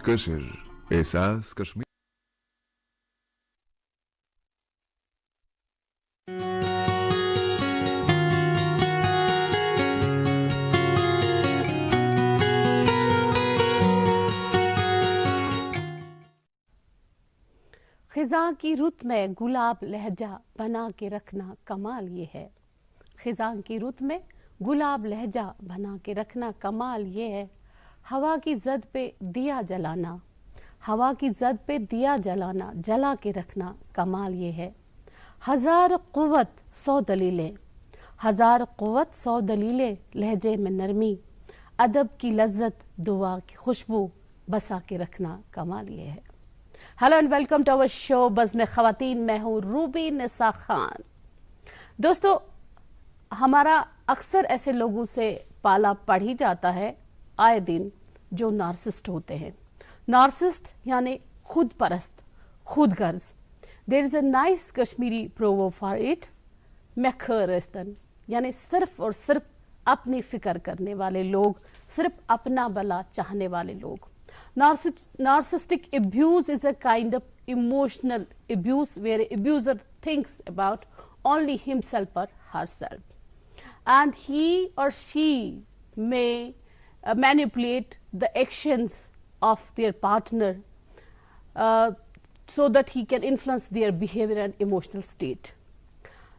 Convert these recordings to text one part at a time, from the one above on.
كشر إحساس كشمير. خزاں کی رت میں گلاب لہجہ بنا کے رکھنا کمال یہ ہے. خزاں کی رت میں گلاب لہجہ بنا کے رکھنا کمال یہ ہے. ہوا کی زد پہ دیا جلانا، ہوا کی زد پہ دیا جلانا، جلا کے رکھنا کمال یہ ہے. ہزار قوت سو دلیلیں، ہزار قوت سو دلیلیں، لہجے میں نرمی، ادب کی لذت، دعا کی خوشبو، بسا کے رکھنا کمال یہ ہے. Hello and welcome to our show Bazm Khawateen. میں ہوں روبی نساء خان. دوستو، ہمارا اکثر ایسے لوگوں سے پالا پڑھ ہی جاتا ہے آئے دن جو نارسسٹ ہوتے ہیں. نارسسٹ یعنی خود پرست، خود غرض. There is a nice Kashmiri proverb for it, میخرستن، یعنی صرف اور صرف اپنی فکر کرنے والے لوگ، صرف اپنا بھلا چاہنے والے لوگ. Narcissistic abuse is a kind of emotional abuse where an abuser thinks about only himself or herself, and he or she may manipulate the actions of their partner so that he can influence their behavior and emotional state.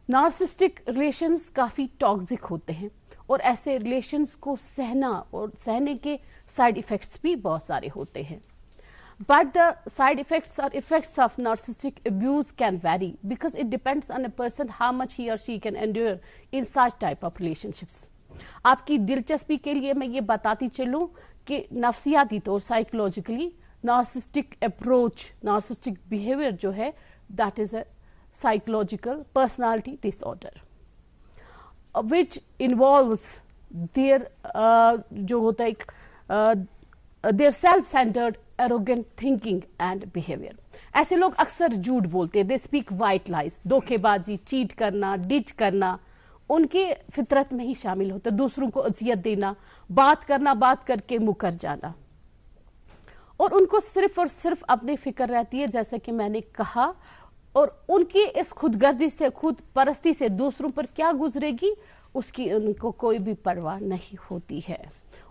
Narcissistic relations coffee toxic ہوتے ہیں اور ایسے relations کو سہنا اور سہنے کے side effects بھی بہت سارے ہوتے ہیں. But the side effects or effects of narcissistic abuse can very because it depends on a person how much he or she can endure in such type of relationships. آپ کی دلچسپی کے لیے میں یہ بتاتی چلوں کہ نفسیاتی طور psychologically narcissistic approach, narcissistic behaviour جو ہے that is a psychological personality disorder which involves their جو ہوتا ہے their self-centered arrogant thinking and behavior. ایسے لوگ اکثر جھوٹ بولتے ہیں. they speak white lies. دھوکے بازی، چیٹ کرنا، ڈچ کرنا ان کے فطرت میں ہی شامل ہوتا ہے. دوسروں کو اذیت دینا، بات کرنا، بات کر کے مکر جانا، اور ان کو صرف اور صرف اپنی فکر رہتی ہے جیسا کہ میں نے کہا. اور ان کی اس خود غرضی سے، خود پرستی سے دوسروں پر کیا گزرے گی اس کی ان کو کوئی بھی پرواہ نہیں ہوتی ہے.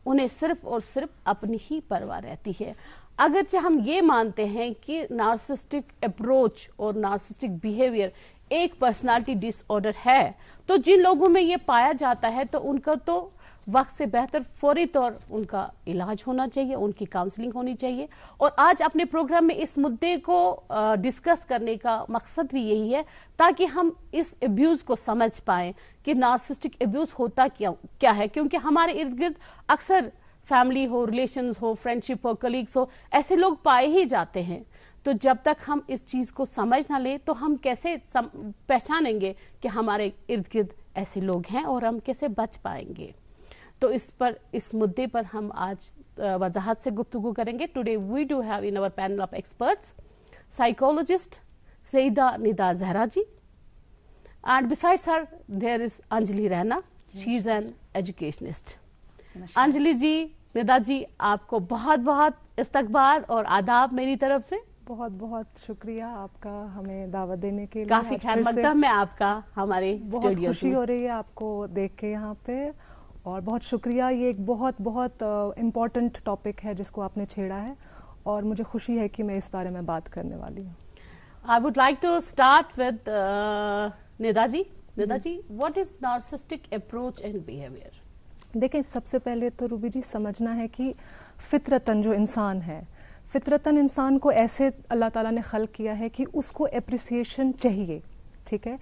انہیں صرف اور صرف اپنی ہی پرواہ رہتی ہے. اگرچہ ہم یہ مانتے ہیں کہ نارسسٹک اپروچ اور نارسسٹک بیہیویئر ایک پرسنالٹی ڈس آرڈر ہے، تو جن لوگوں میں یہ پایا جاتا ہے تو ان کا تو وقت سے بہتر فوری طور ان کا علاج ہونا چاہیے، ان کی کاؤنسلنگ ہونی چاہیے. اور آج اپنے پروگرام میں اس مدعے کو ڈسکس کرنے کا مقصد بھی یہی ہے تاکہ ہم اس ابیوز کو سمجھ پائیں کہ نارسسٹک ابیوز ہوتا کیا ہے. کیونکہ ہمارے ارد گرد اکثر فیملی ہو، ریلیشنز ہو، فرینڈشپ ہو، کلیگز ہو، ایسے لوگ پائے ہی جاتے ہیں. تو جب تک ہم اس چیز کو سمجھ نہ لیں تو ہم کیسے پہچانیں گے کہ ہمارے ارد گرد ایسے لوگ ہیں اور ہم کیسے بچ پائیں گے. تو اس مدعے پر ہم آج وضاحت سے گفتگو کریں گے. Today we do have in our panel of experts psychologist Syeda Nida Zehra ji, and besides her there is Anjali Raina, she is an educationist. Anjali ji, Nida ji, آپ کو بہت بہت استقبال اور آداب میری طرف سے. بہت بہت شکریہ آپ کا ہمیں دعوت دینے کے لیے. کافی خیر مقدم ہے آپ کا ہمارے بہت خوشی ہو رہی ہے آپ کو دیکھ کے یہاں پہ، اور بہت شکریہ. یہ ایک بہت بہت امپورٹنٹ ٹاپک ہے جس کو آپ نے چھیڑا ہے، اور مجھے خوشی ہے کہ میں اس بارے میں بات کرنے والی ہوں. I would like to start with Nida G. Nida G, what is narcissistic approach and behavior؟ دیکھیں، سب سے پہلے تو روبی جی سمجھنا ہے کہ فطرتاً جو انسان ہے، فطرتاً انسان کو ایسے اللہ تعالیٰ نے خلق کیا ہے کہ اس کو اپریسیشن چاہیے، ٹھیک ہے،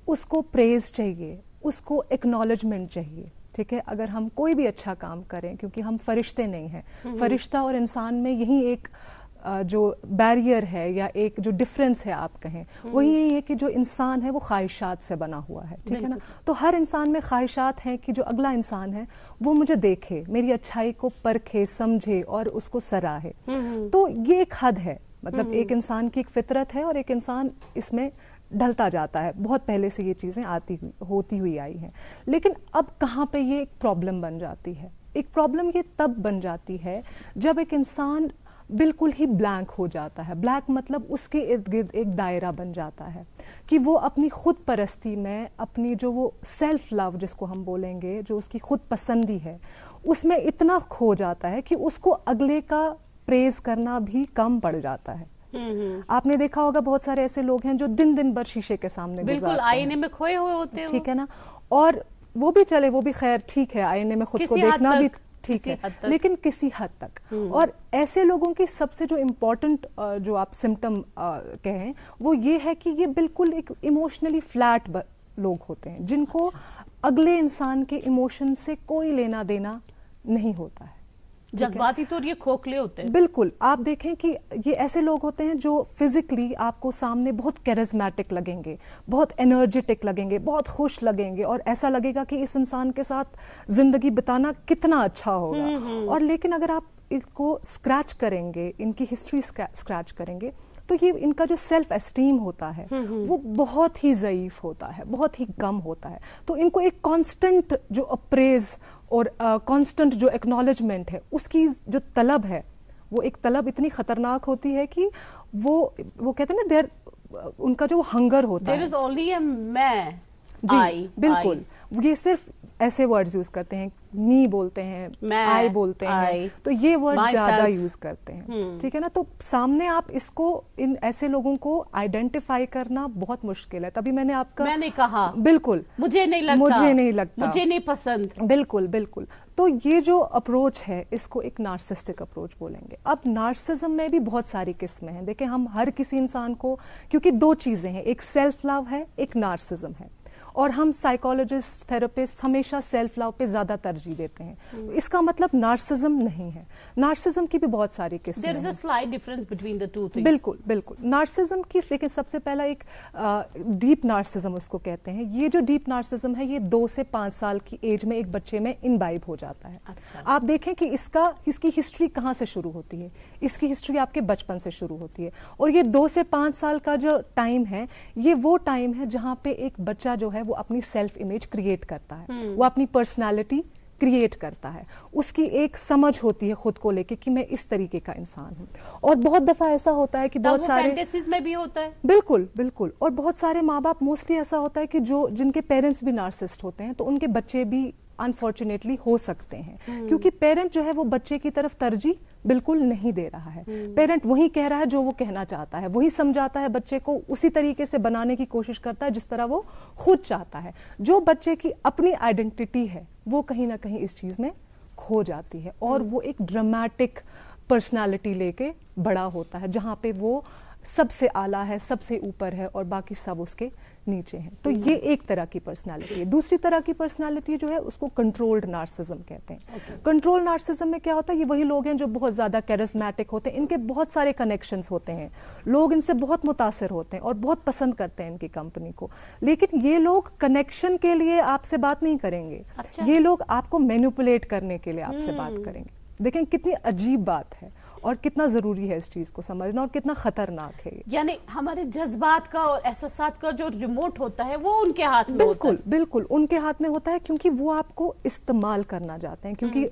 اس کو پریز چاہیے، اس کو ایکنالجمنٹ چاہیے، ٹھیک ہے. اگر ہم کوئی بھی اچھا کام کریں، کیونکہ ہم فرشتے نہیں ہیں، فرشتہ اور انسان میں یہی ایک جو بیریئر ہے یا ایک جو ڈفرینس ہے آپ کہیں، وہ یہی ہے کہ جو انسان ہے وہ خواہشات سے بنا ہوا ہے، ٹھیک ہے نا. تو ہر انسان میں خواہشات ہیں کہ جو اگلا انسان ہے وہ مجھے دیکھے، میری اچھائی کو پرکھے، سمجھے اور اس کو سراہے. تو یہ ایک حد ہے، مطلب ایک انسان کی ایک فطرت ہے اور ایک انسان اس میں ڈھلتا جاتا ہے. بہت پہلے سے یہ چیزیں ہوتی ہوئی آئی ہیں. لیکن اب کہاں پہ یہ ایک پرابلم بن جاتی ہے؟ ایک پرابلم یہ تب بن جاتی ہے جب ایک انسان بالکل ہی بلینک ہو جاتا ہے. بلینک مطلب اس کے ارد گرد ایک دائرہ بن جاتا ہے کہ وہ اپنی خود پرستی میں اپنی جو وہ سیلف لو جس کو ہم بولیں گے, جو اس کی خود پسندی ہے, اس میں اتنا کھو جاتا ہے کہ اس کو اگلے کا پریز کرنا بھی کم پڑ جاتا ہے. آپ نے دیکھا ہوگا بہت سارے ایسے لوگ ہیں جو دن دن بھر شیشے کے سامنے بالکل آئینے میں کھوئے ہوئے ہوتے ہیں, ٹھیک ہے نا, اور وہ بھی چلے, وہ بھی خیر ٹھیک ہے, آئینے میں خود کو دیکھنا بھی ٹھیک ہے, لیکن کسی حد تک. اور ایسے لوگوں کی سب سے جو امپورٹنٹ جو آپ سمٹم کہیں وہ یہ ہے کہ یہ بالکل ایک ایموشنلی فلیٹ لوگ ہوتے ہیں جن کو اگلے انسان کے ایموشن سے کوئی لینا دینا نہیں ہوتا ہے, جذباتی طور یہ کھوکھلے ہوتے ہیں. بالکل. آپ دیکھیں کہ یہ ایسے لوگ ہوتے ہیں جو فزیکلی آپ کو سامنے بہت کیرزمیٹک لگیں گے, بہت انرجیٹک لگیں گے, بہت خوش لگیں گے, اور ایسا لگے گا کہ اس انسان کے ساتھ زندگی بتانا کتنا اچھا ہوگا. اور لیکن اگر آپ ان کو اسکریچ کریں گے, ان کی ہسٹری اسکریچ کریں گے, تو یہ ان کا جو سیلف اسٹیم ہوتا ہے وہ بہت ہی ضعیف ہوتا ہے, بہت ہی کم ہوتا ہے. تو ان کو ایک کانسٹنٹ جو اپریز اور کانسٹنٹ جو ایکنالجمنٹ ہے اس کی جو طلب ہے, وہ ایک طلب اتنی خطرناک ہوتی ہے کہ وہ کہتے ہیں نا ان کا جو ہنگر ہوتا ہے, there is only a میں, جی بالکل, یہ صرف ایسے ورڈز یوز کرتے ہیں, می بولتے ہیں, آئی بولتے ہیں, تو یہ ورڈ زیادہ یوز کرتے ہیں, ٹھیک ہے نا. تو سامنے آپ اس کو ان ایسے لوگوں کو آئیڈینٹیفائی کرنا بہت مشکل ہے. تبھی میں نے آپ کا, میں نے کہا بالکل مجھے نہیں لگتا, مجھے نہیں پسند. بالکل بالکل. تو یہ جو اپروچ ہے اس کو ایک نارسسٹک اپروچ بولیں گے. اب نارسزم میں بھی بہت ساری قسمیں ہیں. دیکھیں ہم ہر کسی انسان کو, کیونکہ دو چیزیں ہیں, ایک سیلف لو ہے, ایک نارسزم ہے, اور ہم سائیکالوجسٹ, تھراپسٹ ہمیشہ سیلف لو پہ زیادہ ترجیح دیتے ہیں. اس کا مطلب نارسزم نہیں ہے. نارسزم کی بھی بہت ساری قسمیں ہیں. There is a slight difference between the two things. بالکل بالکل. نارسزم کی لیکن سب سے پہلا ایک ڈیپ نارسزم اس کو کہتے ہیں. یہ جو ڈیپ نارسزم ہے یہ 2 سے 5 سال کی ایج میں ایک بچے میں انبائب ہو جاتا ہے. آپ دیکھیں کہ اس کی ہسٹری کہاں سے شروع ہوتی ہے. اس کی ہسٹری آپ کے بچپن سے شروع ہوتی ہے, اور یہ 2 سے 5 سال کا جو ٹائم ہے یہ وہ ٹائم ہے جہاں پہ ایک بچہ جو ہے وہ اپنی سیلف امیج کریٹ کرتا ہے, وہ اپنی پرسنالٹی کریٹ کرتا ہے. اس کی ایک سمجھ ہوتی ہے خود کو لے کے کہ میں اس طریقے کا انسان ہوں. اور بہت دفعہ ایسا ہوتا ہے کہ بہت سارے فینٹیسیز میں بھی ہوتا ہے. بالکل بالکل. اور بہت سارے ماں باپ موسٹلی ایسا ہوتا ہے کہ جن کے پیرنٹس بھی نارسسٹ ہوتے ہیں تو ان کے بچے بھی انفارچونیٹلی ہو سکتے ہیں, کیونکہ پیرنٹ جو ہے وہ بچے کی طرف ترجیح بالکل نہیں دے رہا ہے. پیرنٹ وہی کہہ رہا ہے جو وہ کہنا چاہتا ہے, وہی سمجھاتا ہے بچے کو, اسی طریقے سے بنانے کی کوشش کرتا ہے جس طرح وہ خود چاہتا ہے. جو بچے کی اپنی آئیڈینٹی ہے وہ کہیں نہ کہیں اس چیز میں کھو جاتی ہے, اور وہ ایک ڈرامیٹک پرسنالٹی لے کے بڑا ہوتا ہے جہاں پہ وہ سب سے اعلیٰ ہے, سب سے اوپر ہے, اور باقی سب اس کے نیچے ہیں. تو یہ ایک طرح کی پرسنالٹی ہے. دوسری طرح کی پرسنالٹی جو ہے اس کو کنٹرولڈ نارسزم کہتے ہیں. کنٹرول نارسزم میں کیا ہوتا ہے, یہ وہی لوگ ہیں جو بہت زیادہ کیرزمیٹک ہوتے ہیں, ان کے بہت سارے کنیکشنز ہوتے ہیں, لوگ ان سے بہت متاثر ہوتے ہیں اور بہت پسند کرتے ہیں ان کی کمپنی کو, لیکن یہ لوگ کنیکشن کے لیے آپ سے بات نہیں کریں گے. یہ لوگ آپ کو مینیپولیٹ کرنے کے لیے آپ سے بات کریں گے. دیکھیں کتنی عجیب بات ہے, اور کتنا ضروری ہے اس چیز کو سمجھنا, اور کتنا خطرناک ہے. یعنی ہمارے جذبات کا اور احساسات کا جو ریموٹ ہوتا ہے وہ ان کے ہاتھ میں ہوتا ہے. بالکل بالکل ان کے ہاتھ میں ہوتا ہے, کیونکہ وہ آپ کو استعمال کرنا چاہتے ہیں, کیونکہ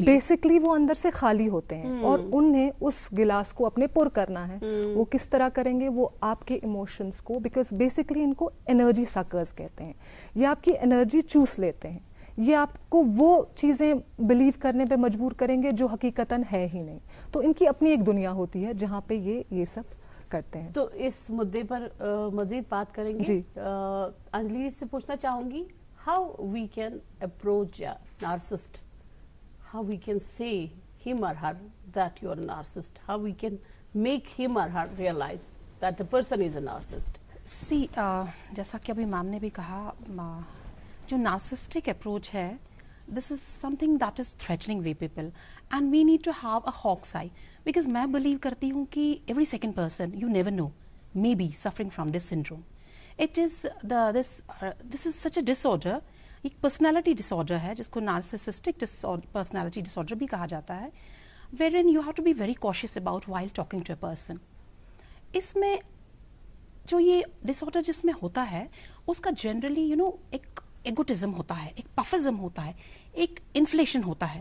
بیسکلی وہ اندر سے خالی ہوتے ہیں, اور انہیں اس گلاس کو اپنے پر کرنا ہے. وہ کس طرح کریں گے, وہ آپ کے ایموشنز کو, بیکاز بیسکلی ان کو انرجی سکرز کہتے ہیں, یہ آپ کی انرجی چوس لیتے ہیں. یہ آپ کو وہ چیزیں بلیو کرنے پہ مجبور کریں گے جو حقیقتاً ہے ہی نہیں. تو ان کی اپنی ایک دنیا ہوتی ہے جہاں پہ یہ سب کرتے ہیں. تو اس مدعے پر مزید بات کریں گے. انجلی سے پوچھنا چاہوں گی, how we can approach narcissist, how we can say him or her that you are a narcissist, how we can make him or her realize that the person is a narcissist. جیسا کہ ابھی میم نے بھی کہا, جو narcissistic approach ہے, this is something that is threatening way people, and we need to have a hawk's eye, because میں believe کرتی ہوں کہ every second person you never know may be suffering from this syndrome. It is this is such a disorder, ایک personality disorder ہے جس کو نارسسسٹک personality ڈس order بھی کہا جاتا ہے, wherein you have to be very cautious about while talking to a person. اس میں جو یہ ڈس آرڈر جس میں ہوتا ہے اس کا جنرلی ایک ایگوٹزم ہوتا ہے, ایک پفزم ہوتا ہے, ایک انفلیشن ہوتا ہے.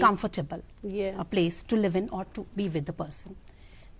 comfortable a place to live in or to be with the person.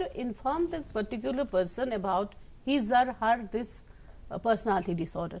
to inform the particular person about his or her this personality disorder.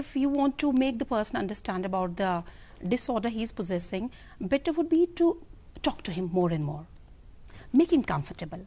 if you want to make the person understand about the disorder he is possessing, better would be to talk to him more and more, make him comfortable,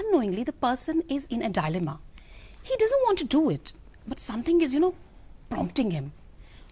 unknowingly the person is in a dilemma. He doesn't want to do it, but something is, prompting him.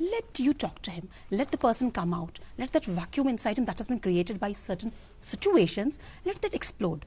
let you talk to him, let the person come out, let that vacuum inside him that has been created by certain situations, let that explode.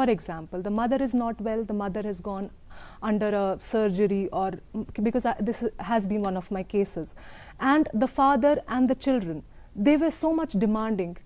the mother is not well, the mother has gone under a surgery, or because this has been one of my cases, and the father and the children, they were so much demanding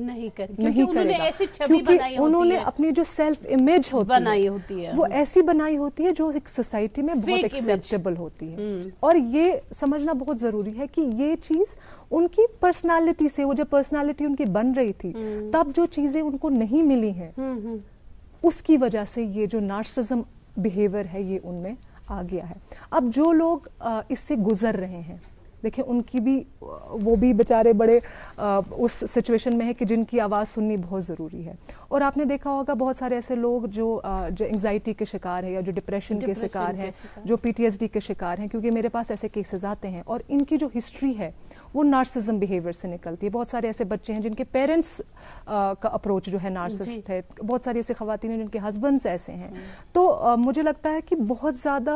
نہیں کرے نہیں انہوں نے کرے ایسی گا چھوی کیونکہ بنائی ہوتی انہوں نے ہے، اپنی جو سیلف امیج بنائی ہوتی ہے وہ ایسی بنائی ہوتی ہے جو ایک سوسائٹی میں بہت Fake image. ایکسیپٹیبل ہوتی ہے. اور یہ سمجھنا بہت ضروری ہے کہ یہ چیز ان کی پرسنالٹی سے، وہ جب پرسنالٹی ان کی بن رہی تھی تب جو چیزیں ان کو نہیں ملی ہیں اس کی وجہ سے یہ جو نارسزم بیہیویئر ہے یہ ان میں آ گیا ہے. اب جو لوگ اس سے گزر رہے ہیں، دیکھیں ان کی بھی، وہ بھی بیچارے بڑے اس سچویشن میں ہے کہ جن کی آواز سننی بہت ضروری ہے. اور آپ نے دیکھا ہوگا بہت سارے ایسے لوگ جو انگزائٹی کے شکار ہیں یا جو ڈپریشن کے شکار ہیں، جو PTSD کے شکار ہیں، کیونکہ میرے پاس ایسے کیسز آتے ہیں اور ان کی جو ہسٹری ہے وہ نارسزم بیہیویئر سے نکلتی ہے. بہت سارے ایسے بچے ہیں جن کے پیرنٹس کا اپروچ جو ہے نارسسٹ ہے، بہت ساری ایسی خواتین ہیں جن کے ہسبینڈز ایسے ہیں. تو مجھے لگتا ہے کہ بہت زیادہ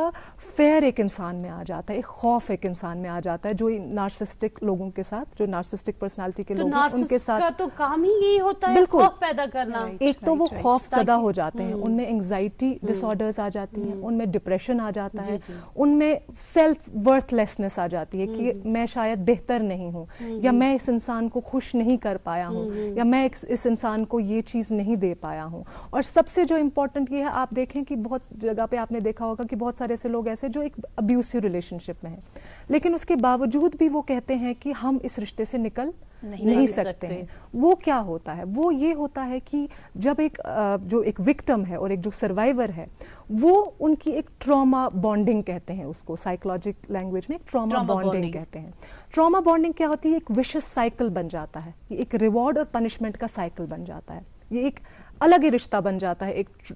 فیئر ایک انسان میں آ جاتا ہے، ایک خوف ایک انسان میں آ جاتا ہے جو نارسسٹک لوگوں کے ساتھ، جو نارسسٹک پرسنالٹی کے لوگ ہیں ان کے ساتھ. کا تو کام ہی یہی ہوتا ہے خوف پیدا کرنا. ایک تو وہ خوف زدہ ہو جاتے ہیں، ان میں انگزائٹی ڈس آرڈرز آ جاتی ہیں، ان میں ڈپریشن آ جاتا ہے، ان میں سیلف ورتھ لیسنس آ جاتی ہے کہ میں شاید بہتر نہیں ہوں، یا میں اس انسان کو خوش نہیں کر پایا ہوں، یا میں اس انسان کو یہ چیز نہیں دے پایا ہوں. اور سب سے جو امپورٹنٹ یہ ہے، آپ دیکھیں کہ بہت جگہ پہ آپ نے دیکھا ہوگا کہ بہت سارے ایسے لوگ ایسے جو ایک ابیوسو ریلیشن شپ میں ہیں، لیکن اس کے باوجود بھی وہ کہتے ہیں کہ ہم اس رشتے سے نکل نہیں سکتے ہیں. وہ کیا ہوتا ہے؟ وہ یہ ہوتا ہے کہ جب جو ایک وکٹم ہے اور ایک جو سروائیور ہے، وہ ان کی ایک ٹراما بانڈنگ کہتے ہیں اس کو، سائیکولوجیکل لینگویج میں ٹراما بانڈنگ کہتے ہیں. ٹراما بانڈنگ کیا ہوتی ہے؟ ایک وشس سائیکل بن جاتا ہے، یہ ایک ریوارڈ اور پنشمنٹ کا سائیکل بن جاتا ہے. یہ ایک الگ ہی رشتہ بن جاتا ہے ایک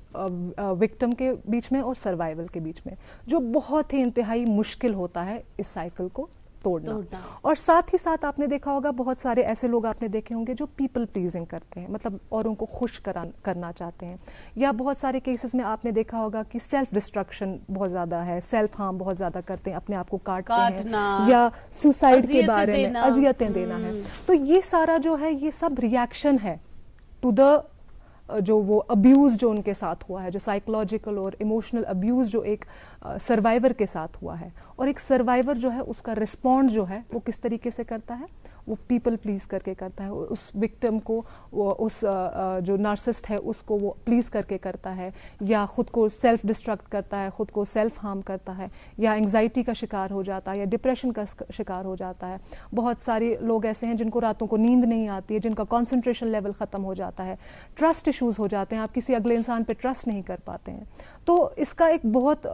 وکٹم کے بیچ میں اور سروائیول کے بیچ میں، جو بہت ہی انتہائی مشکل ہوتا ہے اس سائیکل کو توڑنا. اور ساتھ ہی ساتھ آپ نے دیکھا ہوگا بہت سارے ایسے لوگ آپ نے دیکھے ہوں گے جو پیپل پلیزنگ کرتے ہیں، مطلب اوروں کو خوش کرنا چاہتے ہیں. یا بہت سارے کیسز میں آپ نے دیکھا ہوگا کہ سیلف ڈسٹرکشن بہت زیادہ ہے، سیلف ہارم بہت زیادہ کرتے ہیں، اپنے آپ کو کاٹتے ہیں، یا سوسائڈ کے بارے میں اذیتیں دینا ہے. تو یہ سارا جو ہے یہ سب ریئیکشن ہے ٹو دا جو وہ ابیوز جو ان کے ساتھ ہوا ہے، جو سائیکولوجیکل اور ایموشنل ابیوز جو ایک سروائیور کے ساتھ ہوا ہے. اور ایک سروائیور جو ہے اس کا رسپونڈ جو ہے وہ کس طریقے سے کرتا ہے؟ وہ پیپل پلیز کر کے کرتا ہے. اس وکٹم کو، اس جو نارسسٹ ہے اس کو وہ پلیز کر کے کرتا ہے، یا خود کو سیلف ڈسٹرکٹ کرتا ہے، خود کو سیلف ہارم کرتا ہے، یا انگزائٹی کا شکار ہو جاتا ہے، یا ڈپریشن کا شکار ہو جاتا ہے. بہت سارے لوگ ایسے ہیں جن کو راتوں کو نیند نہیں آتی ہے، جن کا کنسنٹریشن لیول ختم ہو جاتا ہے، ٹرسٹ ایشوز ہو جاتے ہیں، آپ کسی اگلے انسان پہ ٹرسٹ نہیں کر پاتے ہیں. تو اس کا ایک بہت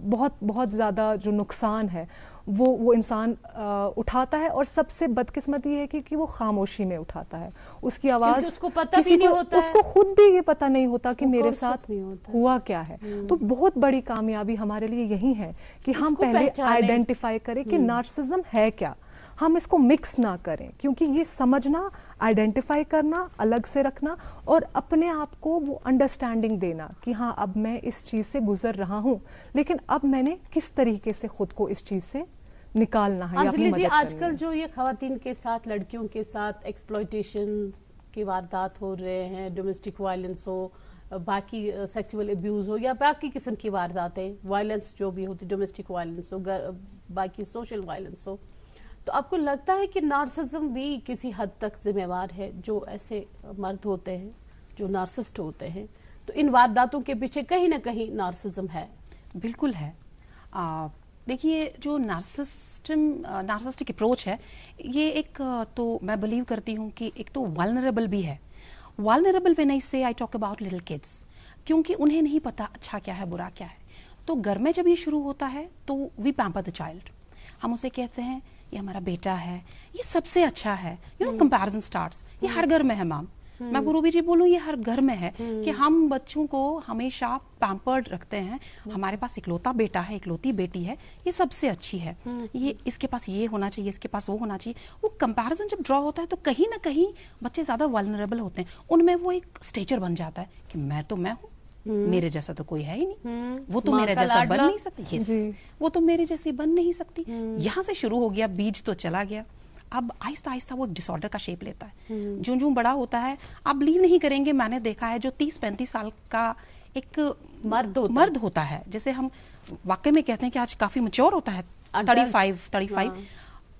بہت بہت زیادہ جو نقصان ہے وہ انسان اٹھاتا ہے. اور سب سے بدقسمت یہ ہے کہ وہ خاموشی میں اٹھاتا ہے. اس کی آواز اس کو پتہ بھی نہیں ہوتا، اس کو خود بھی یہ پتہ نہیں ہوتا کہ میرے ساتھ ہوا کیا ہے. تو بہت بڑی کامیابی ہمارے لیے یہی ہے کہ ہم پہلے آئیڈینٹیفائی کریں کہ نارسسزم ہے کیا. ہم اس کو مکس نہ کریں، کیونکہ یہ سمجھنا، آئیڈینٹیفائی کرنا، الگ سے رکھنا اور اپنے آپ کو وہ انڈرسٹینڈنگ دینا کہ ہاں اب میں اس چیز سے گزر رہا ہوں، لیکن اب میں نے کس طریقے سے خود کو اس چیز سے نکالنا ہے. انجلی جی، آج کل جو یہ خواتین کے ساتھ، لڑکیوں کے ساتھ ایکسپلائٹیشن کی واردات ہو رہے ہیں، ڈومیسٹک وائلنس ہو، باقی سیکسول ابیوز ہو، یا باقی قسم کی وارداتیں، وائلنس جو بھی ہوتی، ڈومیسٹک وائلنس ہو، باقی سوشل وائلنس ہو، تو آپ کو لگتا ہے کہ نارسسزم بھی کسی حد تک ذمہ وار ہے؟ جو ایسے مرد ہوتے ہیں جو نارسسٹ ہوتے ہیں، تو ان وارداتوں کے پیچھے کہیں نہ کہیں نارسسزم ہے. بالکل ہے. دیکھیے، جو نارسسٹک اپروچ ہے، یہ ایک تو میں بلیو کرتی ہوں کہ ایک تو والنریبل بھی ہے. والنریبل وین آئی سے I talk about little kids, کیونکہ انہیں نہیں پتا اچھا کیا ہے، برا کیا ہے. تو گھر میں جب یہ شروع ہوتا ہے تو وی پیمپر دا چائلڈ. ہم اسے کہتے ہیں یہ ہمارا بیٹا ہے، یہ سب سے اچھا ہے. Comparison starts. یہ ہر گھر میں ہے مام. میں غروبی جی بولوں، یہ ہر گھر میں ہے کہ ہم بچوں کو ہمیشہ پیمپرڈ رکھتے ہیں. ہمارے پاس اکلوتا بیٹا ہے، اکلوتی بیٹی ہے، یہ سب سے اچھی ہے، یہ اس کے پاس یہ ہونا چاہیے، اس کے پاس وہ ہونا چاہیے. وہ کمپیرزن جب ڈرا ہوتا ہے تو کہیں نہ کہیں بچے زیادہ والنریبل ہوتے ہیں. ان میں وہ ایک اسٹیچر بن جاتا ہے کہ میں ہوں، میرے جیسا تو کوئی ہے ہی نہیں، وہ تو میرے جیسا بن نہیں سکتی، وہ تو میرے جیسی بن نہیں سکتی. یہاں سے شروع ہو گیا، بیج تو چلا گیا. اب آہستہ آہستہ وہ ڈس آرڈر کا شیپ لیتا ہے. جو بڑا ہوتا ہے، آپ بلیو نہیں کریں گے، میں نے دیکھا ہے جو 30-35 سال کا ایک مرد ہوتا ہے، جیسے ہم واقعی میں کہتے ہیں کہ آج کافی میچور ہوتا ہے، 35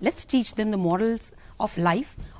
Let's teach them the morals of life,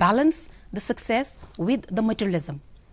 balance the success with the materialism.